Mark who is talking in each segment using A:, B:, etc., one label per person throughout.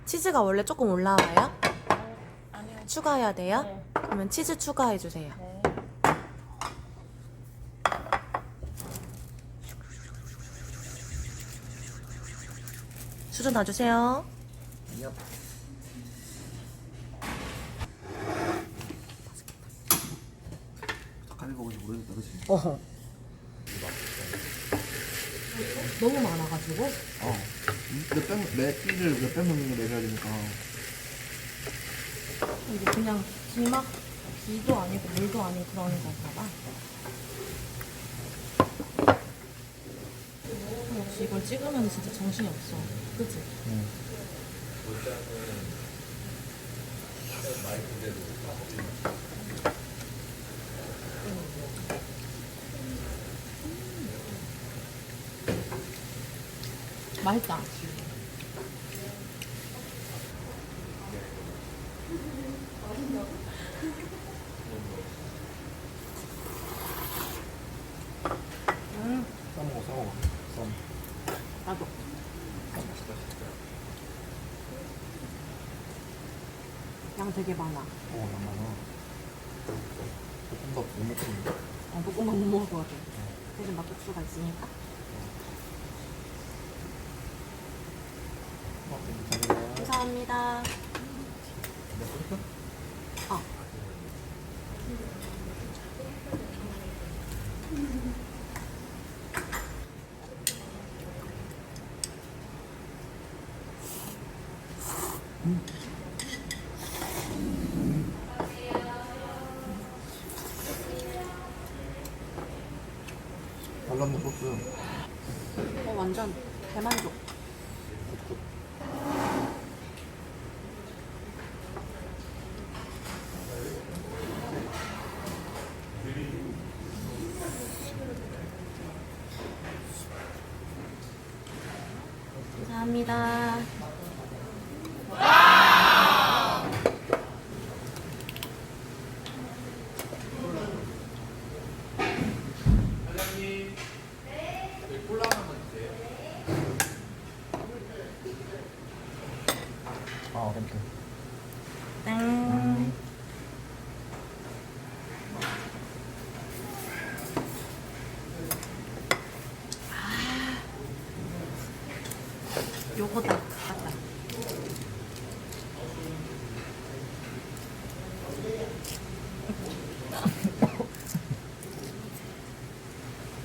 A: 치즈가 원래 조금 올라와요?
B: 아니요.
A: 추가해야 돼요?
B: 네.
A: 그러면 치즈 추가해주세요.
B: 네.
A: 수저 놔주세요.
C: 닭갈비 먹은 지 오래됐다, 그치?
A: 어허. 너무 많아가지고.
C: 몇 끼를 몇백 명이 먹여야 되니까.
A: 이게 그냥 비도 아니고 물도 아닌 그런 건가 봐. 역시 이걸 찍으면 진짜 정신이 없어. 그치? 맛있다.
C: 싸먹어, 싸먹어.
A: 나도. 양 되게 많아.
C: 양만아. 볶음밥 못 먹겠는데?
A: 볶음밥 못 먹을 것 같아. 대신 막국수가 있으니까. 감사합니다. 어.
C: 발랐는 소스.
A: 완전 대만족. 감사합니다.
C: 아, 괜찮아.
A: 땡. 요거다. 맞다.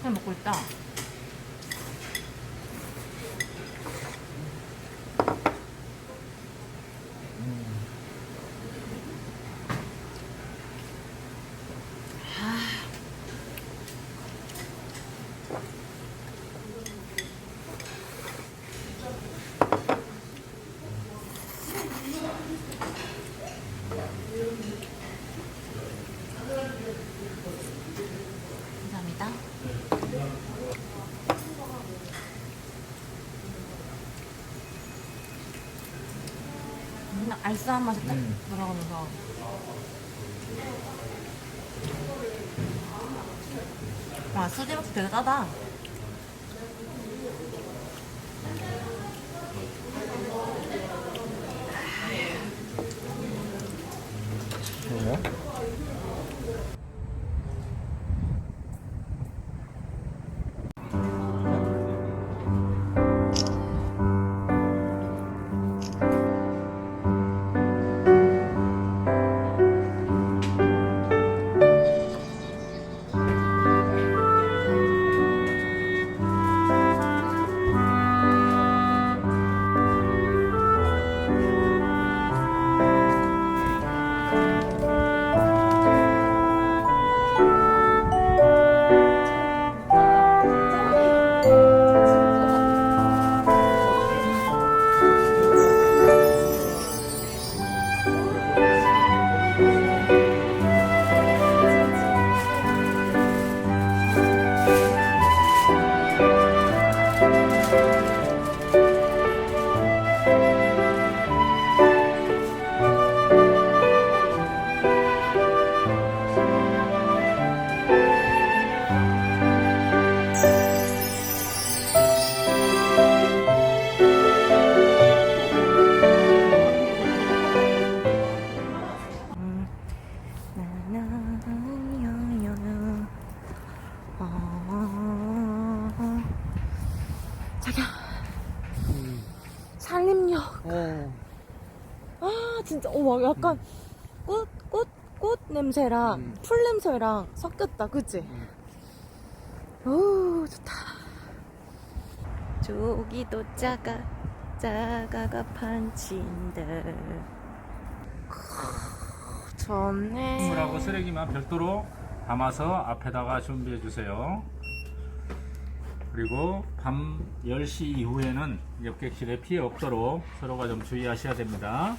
A: 잘 먹고 있다. 감사합니다. 알싸한 맛이 딱 들어가면서 와, 수제국수 되게 짜다.
C: 뭐야?
A: 자기야. 산림욕.
C: 어.
A: 아 진짜 막 약간 꽃 냄새랑 풀 냄새랑 섞였다, 그치? 오 좋다. 저기도 자가가 판친다. 좋네.
B: 물하고 쓰레기만 별도로 담아서 앞에다가 준비해 주세요. 그리고 밤 10시 이후에는 옆객실에 피해 없도록 서로가 좀 주의하셔야 됩니다.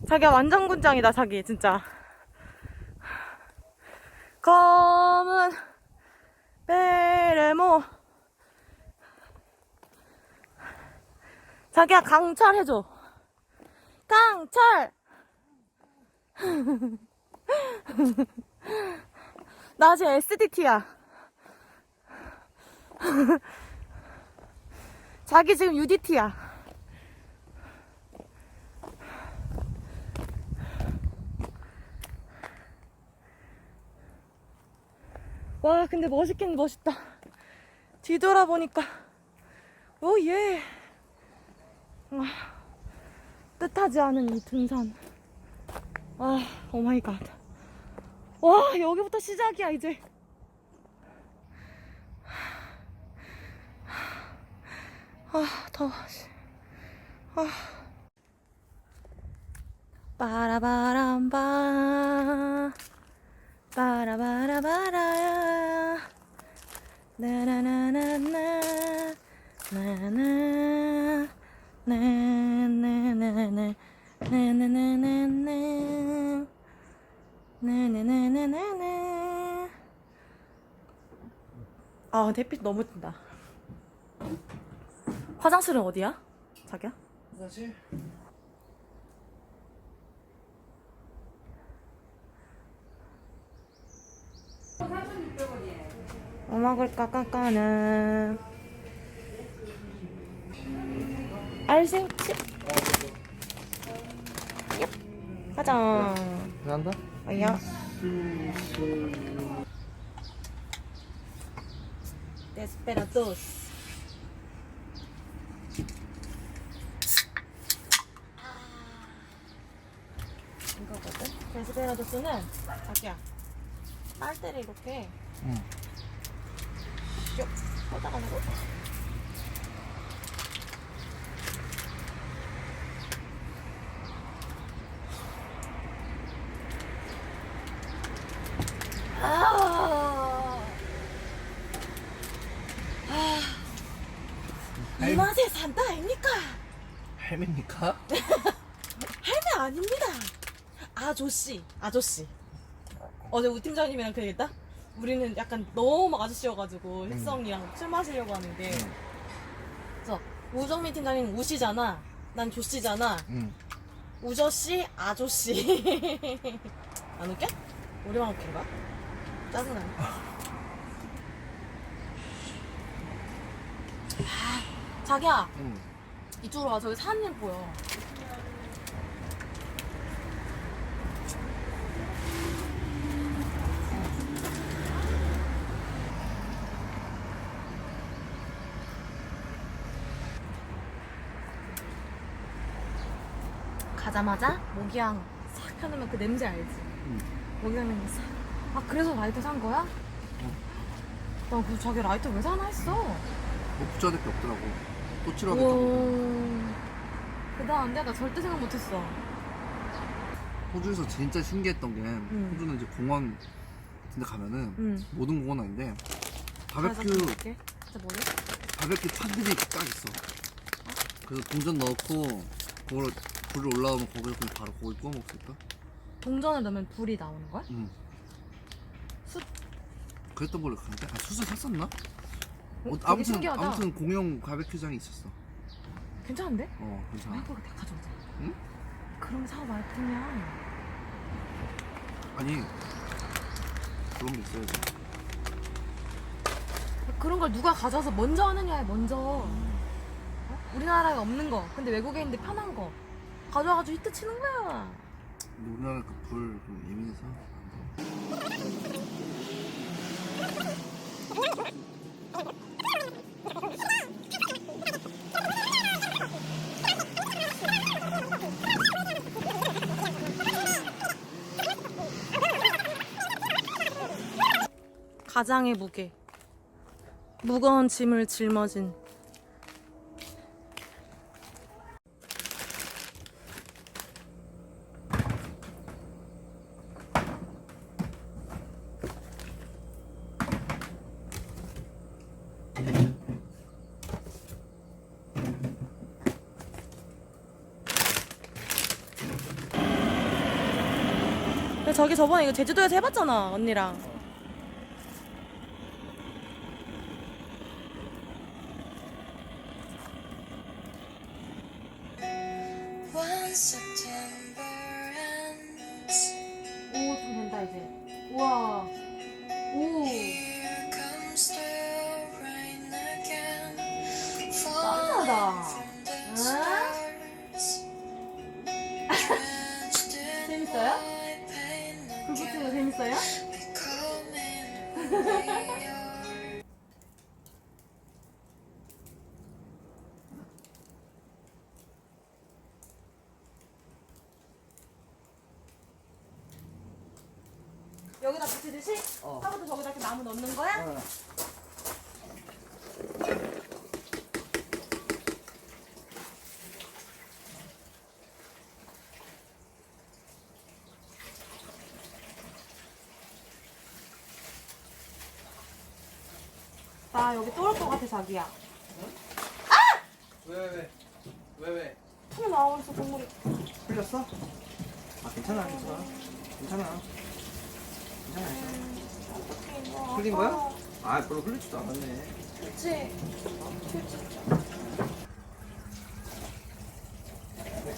A: 자기야 완전 군장이다, 자기 진짜. 검은 베레모. 자기야 강철 해줘. 강철. 나 지금 SDT야. 자기 지금 UDT야. 와 근데 멋있긴 멋있다. 뒤돌아보니까 오예. 뜻하지 않은 이 등산. 아 오마이갓. 와 여기부터 시작이야 이제. 아 더워. 아. 빠라바람바 빠라바라바라야 나나나나나 나나 나나나나 나나나나나 나나나나나. 아 햇빛 너무 뜬다. 화장실은 어디야? 자기야?
C: 뭐지?
A: 뭐 먹을까 깎아는 알새우칩. 가자.
C: 간다?
A: 어이야. 데스페라도스. 이거거든. 데스페라도스는 자기야 빨대를 이렇게 쭉 뻗어가지고 이 맛에 산다 아닙니까?
C: 할매입니까?
A: 할매 아닙니다. 아저씨. 어제 우 팀장님이랑 그 얘기했다? 우리는 약간 너무 아저씨여가지고 흑성이랑 술 마시려고 하는데 그래서 우정민 팀장님 우씨잖아, 난 조씨잖아. 우저씨 아저씨. 안 웃겨? 우리만 웃긴 거야? 짜증나네. 자기야 이쪽으로 와. 저기 산일 보여. 가자마자 모기향 싹 펴놓으면 그 냄새 알지? 모기향 냄새 싹. 아 그래서 라이터 산 거야? 나 그 자기 라이터 왜 사나 했어.
C: 뭐 붙여야 될 게 없더라고. 또 칠하겠다고.
A: 오. 대단한데? 나 절대 생각 못했어.
C: 호주에서 진짜 신기했던 게 호주는 이제 공원 같은 데 가면은 모든 공원 아닌데 바베큐
A: 진짜 뭐래?
C: 바베큐 판들이 딱 있어. 그래서 동전 넣고 그걸 불이 올라오면 거기서 그냥 바로 고기 구워 먹을 수 있다.
A: 동전을 넣으면 불이 나오는 거야? 숯?
C: 그랬던 걸로 가는데 숯을 샀었나?
A: 되게 신기하다.
C: 아무튼 공용 바베큐장이 있었어.
A: 괜찮은데?
C: 괜찮아.
A: 한국에 다 가져오자.
C: 응?
A: 그럼 사고 말 뿐이야.
C: 아니 그런 게 있어야지.
A: 그런 걸 누가 가져와서 먼저 하느냐에 먼저. 우리나라에 없는 거, 근데 외국에 있는데 편한 거 가져와가지고 히트 치는 거야.
C: 우리나라 그불 예민해서.
A: 가장의 무게, 무거운 짐을 짊어진 저기 저번에 이거 제주도에서 해봤잖아 언니랑. 오, 좀 된다 이제. 우와. 오. 짱나다. 재밌어요? 불 붙이는 거 재밌어요? 여기다 붙이듯이? 하고도 저기다 이렇게 나무 넣는 거야? 나 여기 또 올 것 같아 자기야.
C: 왜?
A: 통 나오고 있어 국물이.
C: 흘렸어? 아 괜찮아. 흘린 거야? 아 별로 흘리지도 않았네.
A: 그치.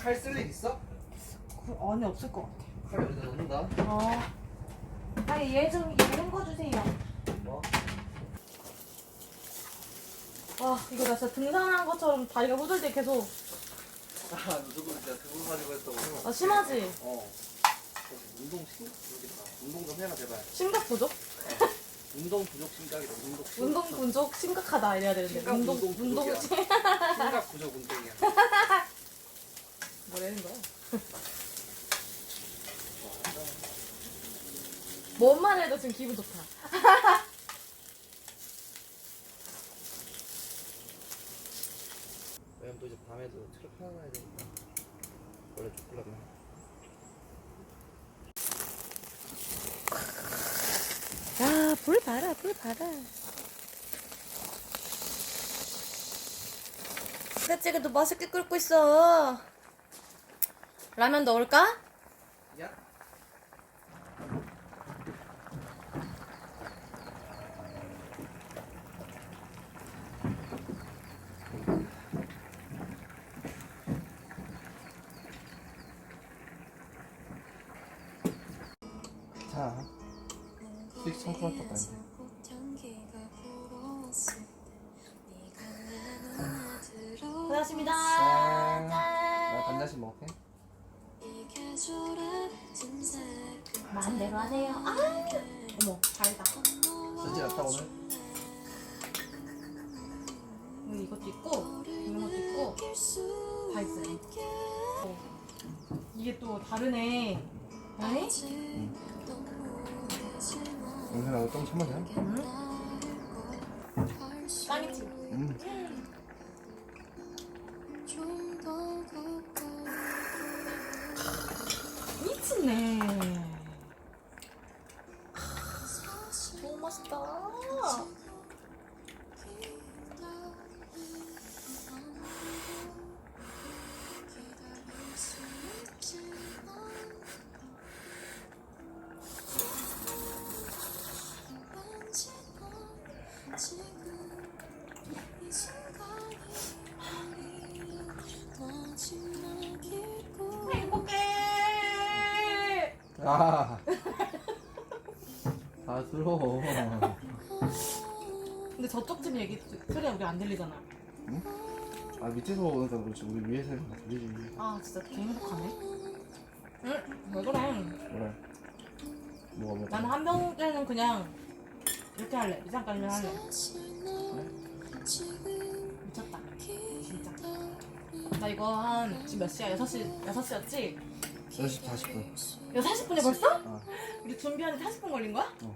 C: 칼 쓸 일 있어?
A: 안에 없을 것 같아.
C: 칼 여기다 넣는다.
A: 아니 얘 헹궈주세요.
C: 뭐?
A: 와 이거 나 진짜 등산한 것처럼 다리가 후들대 계속.
C: 아 누구 진짜 그거 가지고 했다고.
A: 아 심하지?
C: 운동 모르겠다. 운동 좀 해라 제발.
A: 심각 부족?
C: 운동 부족 심각이다.
A: 운동 부족 심각하다 이래야 되는데.
C: 심각 운동 부족이야. 심각 부족 운동이야.
A: 뭐라는 거야? 뭔만 해도 지금 기분 좋다.
C: 왜냐면 또 이제 밤에도 트럭 하나 놔야 되니까. 원래 죽으려면.
A: 야, 불 봐라, 불 봐라. 부대찌개도 맛있게 끓고 있어. 라면 넣을까?
C: 야. 자, 스틱 청소할 것도 아닌데.
A: 고맙습니다.
C: 나 반잔씩 먹을게.
A: 마음대로 하세요. 아, 어머, 달다.
C: 쓰지 않다 오늘?
A: 여기 이것도 있고, 이런 것도 있고, 다 있어요. 이게 또 다르네. 아니?
C: 영현아 너좀 참아냐?
A: 짱이지? 미치네. 너무 맛있다. 행복해.
C: 아, 다 들어.
A: 근데 저쪽 집 얘기 소리가 우리 안 들리잖아.
C: 아 밑에서 오니까 그렇지. 우리 위에서 다 들리지.
A: 아 진짜 개 행복하네. 응? 왜 그래?
C: 그래. 뭐가
A: 나는 한 병 때는 그냥 이렇게 할래. 이상까지 할래. 미쳤다. 진짜. 나 이거 한 지금 몇 시야? 6시였지?
C: 6시 40분.
A: 40분에 벌써?
C: 어.
A: 우리 준비하는데 40분 걸린 거야?
C: 어.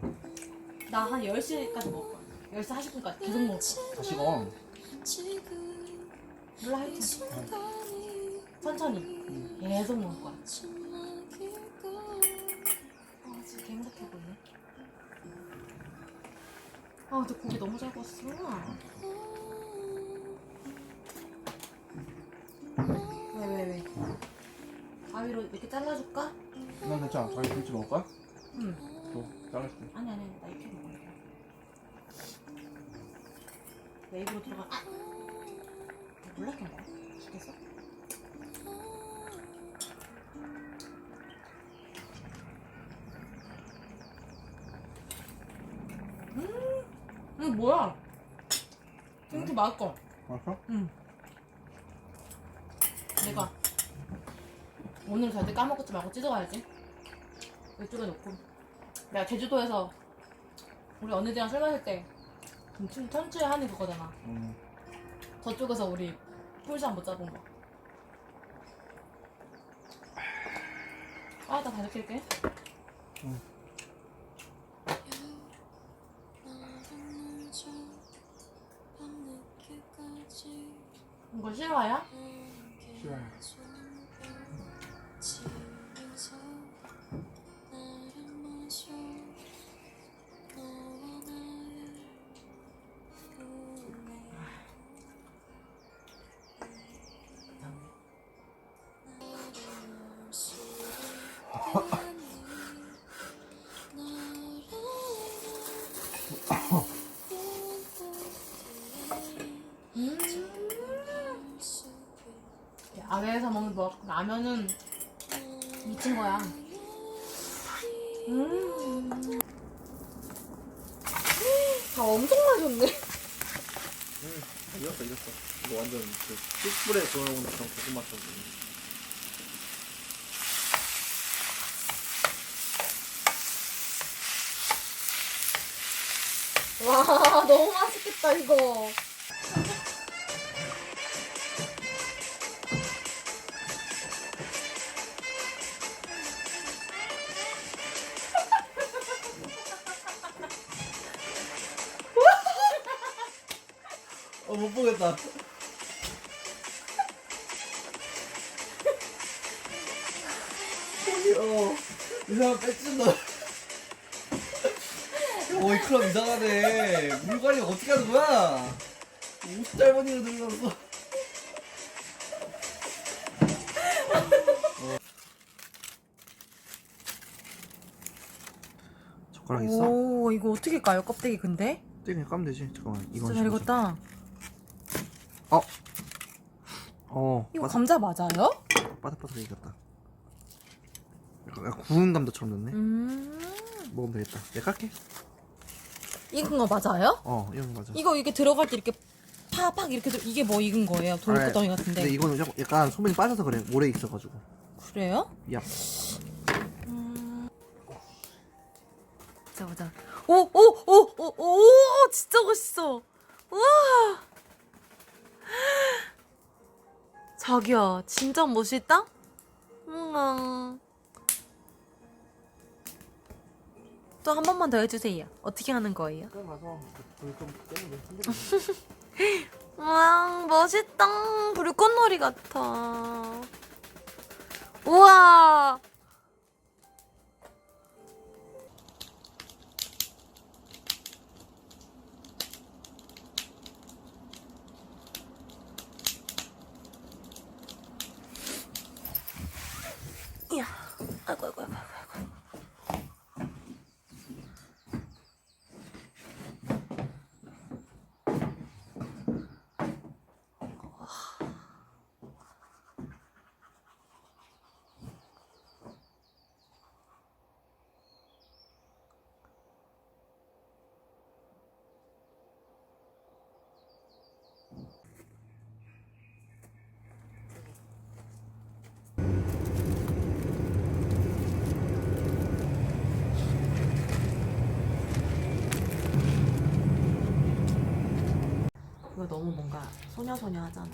A: 나 한 10시까지 먹을 거야. 10시 40분까지 계속 먹을 거야.
C: 다시 가.
A: 몰라 하여튼. 천천히. 계속 먹을 거야. 아 진짜 개 행복해 보이네. 아 근데 고기 너무 잘 구웠어. 왜? 가위로 이렇게 잘라줄까?
C: 난 괜찮아. 자기 김치 먹을까?
A: 응.
C: 또 잘라줄게.
A: 아니 나 이렇게 먹을게. 내 입으로 들어가. 아! 몰랐던 거야? 죽겠어? 뭐야? 김치 맛있어.
C: 알았어?
A: 응. 내가 오늘 절대 까먹지 말고 찢어가야지. 이쪽에 놓고. 내가 제주도에서 우리 언니들이랑 술 마실 때 천추에 하는 그거잖아. 저쪽에서 우리 풀샷 못 잡은 거. 아, 나 다시 킬게.
C: 응.
A: 이거 실화야?
C: 싫어요.
A: 야외에서 먹는 라면은 미친 거야. 다 엄청 맛있네.
C: 이겼어. 이거 완전 그 숯불에 구워놓은 그런 고구마처럼.
A: 와, 너무 맛있겠다 이거.
C: 못 보겠다. 이 사람 뺏진다. 이 클럽 이상하네. 물 관리 어떻게 하는 거야? 50달머니를 들어갔어. 젓가락 있어?
A: 오, 이거 어떻게 까요? 껍데기 근데?
C: 그냥 까면 되지. 잠깐만. 이건
A: 진짜 잘 익었다. 이거 감자 맞아요?
C: 바삭바삭 익었다. 약간 구운 감자처럼 됐네. 먹으면 되겠다. 내가 깔게.
A: 익은 거 맞아요?
C: 이건 맞아.
A: 이게 들어갈 때 이렇게 팍팍 이렇게 이게 뭐 익은 거예요? 돌구덩이 같은데.
C: 근데 이거는 약간 소금이 빠져서 그래. 오래 있어가지고.
A: 그래요?
C: 야.
A: 보자. 오, 진짜 멋있어. 우와. 자기야, 진짜 멋있다? 또 한 번만 더 해주세요. 어떻게 하는 거예요?
C: 그럼 가서 불좀 떼면
A: 우와, 멋있다. 불꽃놀이 같아. 우와. 이야, 아이고. 그거 너무 뭔가 소녀소녀 하잖아.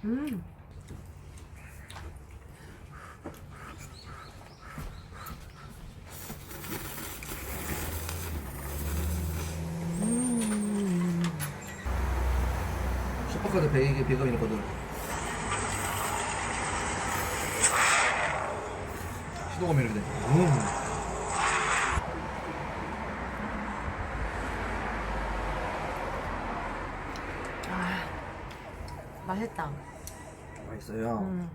A: 음.
C: 슈퍼카드 배경이거든. 시도감이 이렇게 돼.
A: 맛있다.
C: 맛있어요.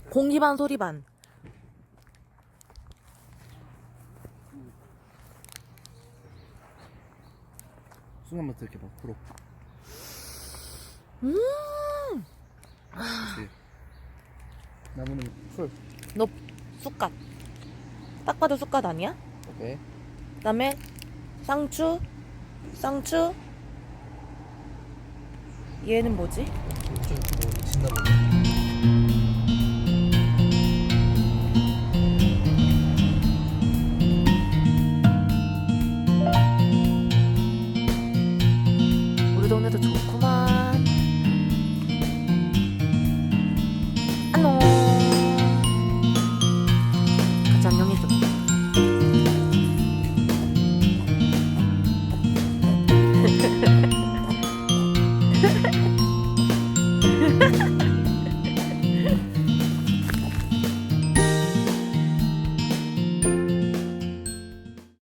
A: 공기 반 소리 반.
C: 순한 맛 이렇게 막 풀어. 그렇지. 나무는 풀.
A: 너 쑥갓. 딱 봐도 쑥갓 아니야?
C: 오케이.
A: 그다음에 쌍추. 얘는 뭐지?
C: 좀 미친나 보네.